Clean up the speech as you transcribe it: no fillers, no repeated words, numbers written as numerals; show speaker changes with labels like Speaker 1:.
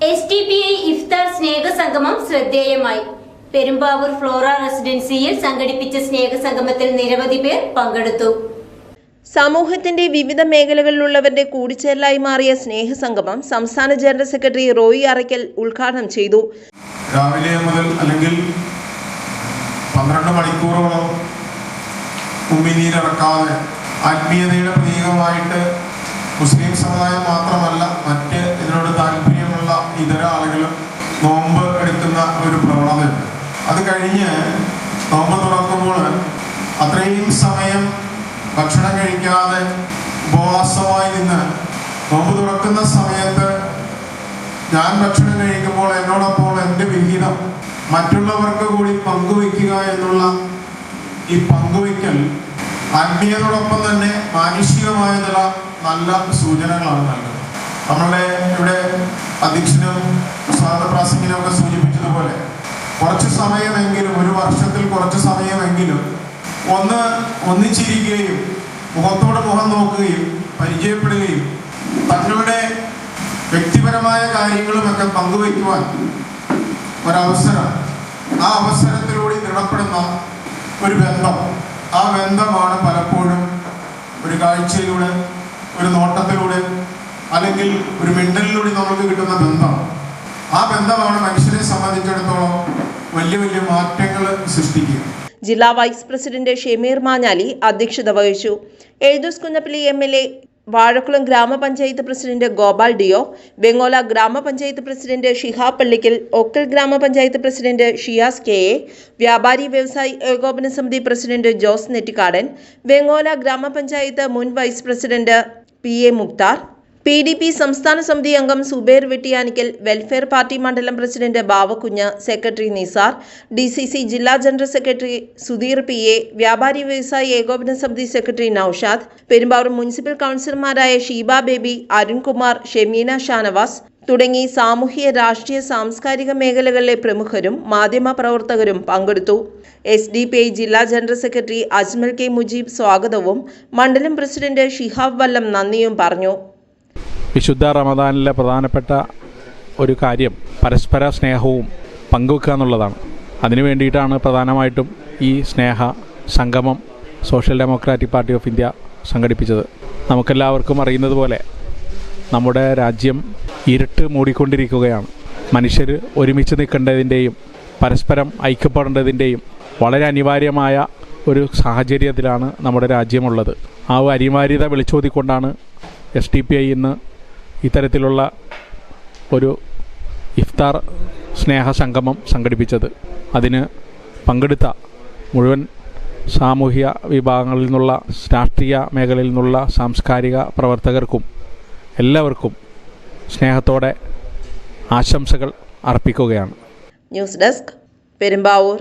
Speaker 1: SDPI ഇഫ്താർ സ്നേഹസംഗമം ശ്രദ്ധേയമായി. Perumbavoor Flora റെസിഡൻസിയിൽ സംഘടിപ്പിച്ച സ്നേഹസംഗമത്തിൽ നിരവധി പേർ പങ്കെടുത്തു.
Speaker 2: സമൂഹത്തിന്റെ വിവിധ മേഖലകളിലുള്ളവരുടെ കൂടിച്ചേരലായി മാറിയ സ്നേഹസംഗമം സംസ്ഥാന ജനറൽ സെക്രട്ടറി റോയി അറയ്ക്കൽ ഉദ്ഘാടനം ചെയ്തു.
Speaker 3: രാവിലെ മുതൽ അല്ലെങ്കിൽ 12 മണിക്കൂറോളം ഉമിനീരിറക്കാതെ ആത്മീയതയുടെ പ്രതീകമായിട്ട് മുസ്ലിം സമുദായം മാത്രമല്ല മറ്റ് ഇതിനോട് താല്പര്യമുള്ള ഇതര ആളുകളും നോമ്പ് എടുക്കുന്ന ഒരു പ്രവണതയുണ്ട്. അത് കഴിഞ്ഞ് നോമ്പ് തുറക്കുമ്പോൾ അത്രയും സമയം ഭക്ഷണം കഴിക്കാതെ ഉപവാസമായി നിന്ന് നോമ്പ് തുറക്കുന്ന സമയത്ത് ഞാൻ ഭക്ഷണം കഴിക്കുമ്പോൾ എന്നോടൊപ്പം എൻ്റെ വിഹിതം മറ്റുള്ളവർക്ക് കൂടി പങ്കുവയ്ക്കുക എന്നുള്ള ഈ പങ്കുവയ്ക്കൽ ആത്മീയതയോടൊപ്പം തന്നെ മാനുഷികമായ ചില നല്ല സൂചനകളാണ് നൽകുന്നത്. നമ്മളുടെ ഇവിടെ അധ്യക്ഷനും സ്വാഗത പ്രാസംഗിനും ഒക്കെ സൂചിപ്പിച്ചതുപോലെ കുറച്ച് സമയമെങ്കിലും, ഒരു വർഷത്തിൽ കുറച്ച് സമയമെങ്കിലും ഒന്നിച്ചിരിക്കുകയും മുഖത്തോട് മുഖം നോക്കുകയും പരിചയപ്പെടുകയും തങ്ങളുടെ വ്യക്തിപരമായ കാര്യങ്ങളുമൊക്കെ പങ്കുവയ്ക്കുവാൻ ഒരവസരം, ആ അവസരത്തിലൂടെ ദൃഢപ്പെടുന്ന ഒരു ബന്ധം, ആ ബന്ധമാണ് പലപ്പോഴും ഒരു കാഴ്ചയിലൂടെ, ഒരു നോട്ടത്തിലൂടെ അല്ലെങ്കിൽ ഒരു മിണ്ടലിലൂടെ നമുക്ക് കിട്ടുന്ന ബന്ധം. ആ ബന്ധമാണ് മനുഷ്യനെ സംബന്ധിച്ചിടത്തോളം വലിയ വലിയ മാറ്റങ്ങൾ സൃഷ്ടിക്കുക.
Speaker 2: ജില്ലാ വൈസ് പ്രസിഡന്റ് ഷെമീർ മാഞ്ഞാലി അധ്യക്ഷത വഹിച്ചു. എഴുദൂസ് കുന്നപ്പള്ളി MLA, വാഴക്കുളം ഗ്രാമപഞ്ചായത്ത് പ്രസിഡന്റ് ഗോപാൽ ഡിയോ, വെങ്ങോല ഗ്രാമപഞ്ചായത്ത് പ്രസിഡന്റ് ഷിഹാബ് പള്ളിക്കൽ, ഒക്കൽ ഗ്രാമപഞ്ചായത്ത് പ്രസിഡന്റ് ഷിയാസ് KA, വ്യാപാരി വ്യവസായി ഏകോപന സമിതി പ്രസിഡന്റ് ജോസ് നെറ്റിക്കാടൻ, വെങ്ങോല ഗ്രാമപഞ്ചായത്ത് മുൻ vice president PA Mukthar, PDP സംസ്ഥാന സമിതി അംഗം സുബൈർ വെട്ടിയാനിക്കൽ, വെൽഫെയർ പാർട്ടി മണ്ഡലം president Bavakunju, secretary Nisar, DCC ജില്ലാ ജനറൽ സെക്രട്ടറി സുധീർ PA, വ്യാപാരി വ്യവസായി ഏകോപന സമിതി സെക്രട്ടറി നൌഷാദ്, പെരുമ്പാവൂർ മുനിസിപ്പൽ കൗൺസിലർമാരായ ഷീബ ബേബി, അരുൺകുമാർ, ഷെമീന ഷാനവാസ് തുടങ്ങി സാമൂഹ്യ, രാഷ്ട്രീയ, സാംസ്കാരിക മേഖലകളിലെ പ്രമുഖരും മാധ്യമ പ്രവർത്തകരും പങ്കെടുത്തു. SDPI ജില്ലാ general secretary Ajmal K Mujeeb സ്വാഗതവും മണ്ഡലം പ്രസിഡന്റ് ഷിഹാബ് വല്ലം നന്ദിയും പറഞ്ഞു.
Speaker 4: വിശുദ്ധ റമദാനിലെ പ്രധാനപ്പെട്ട ഒരു കാര്യം പരസ്പര സ്നേഹവും പങ്കുവെക്കുക എന്നുള്ളതാണ്. അതിനു വേണ്ടിയിട്ടാണ് പ്രധാനമായിട്ടും ഈ സ്നേഹ സംഗമം social democratic party of India സംഘടിപ്പിച്ചത്. നമുക്കെല്ലാവർക്കും അറിയുന്നത് പോലെ നമ്മുടെ രാജ്യം ഇരുട്ട് മൂടിക്കൊണ്ടിരിക്കുകയാണ്. മനുഷ്യർ ഒരുമിച്ച് നിൽക്കേണ്ടതിൻ്റെയും പരസ്പരം ഐക്യപ്പെടേണ്ടതിൻ്റെയും വളരെ അനിവാര്യമായ ഒരു സാഹചര്യത്തിലാണ് നമ്മുടെ രാജ്യമുള്ളത്. ആ അനിവാര്യത വിളിച്ചോതിക്കൊണ്ടാണ് SDPI ഇന്ന് ഇത്തരത്തിലുള്ള ഒരു ഇഫ്താർ സ്നേഹ സംഗമം സംഘടിപ്പിച്ചത്. അതിന് പങ്കെടുത്ത മുഴുവൻ സാമൂഹിക വിഭാഗങ്ങളിൽ നിന്നുള്ള, രാഷ്ട്രീയ മേഖലയിൽ നിന്നുള്ള സാംസ്കാരിക പ്രവർത്തകർക്കും എല്ലാവർക്കും സ്നേഹത്തോടെ ആശംസകൾ അർപ്പിക്കുകയാണ്.
Speaker 2: News desk, Perumbavoor.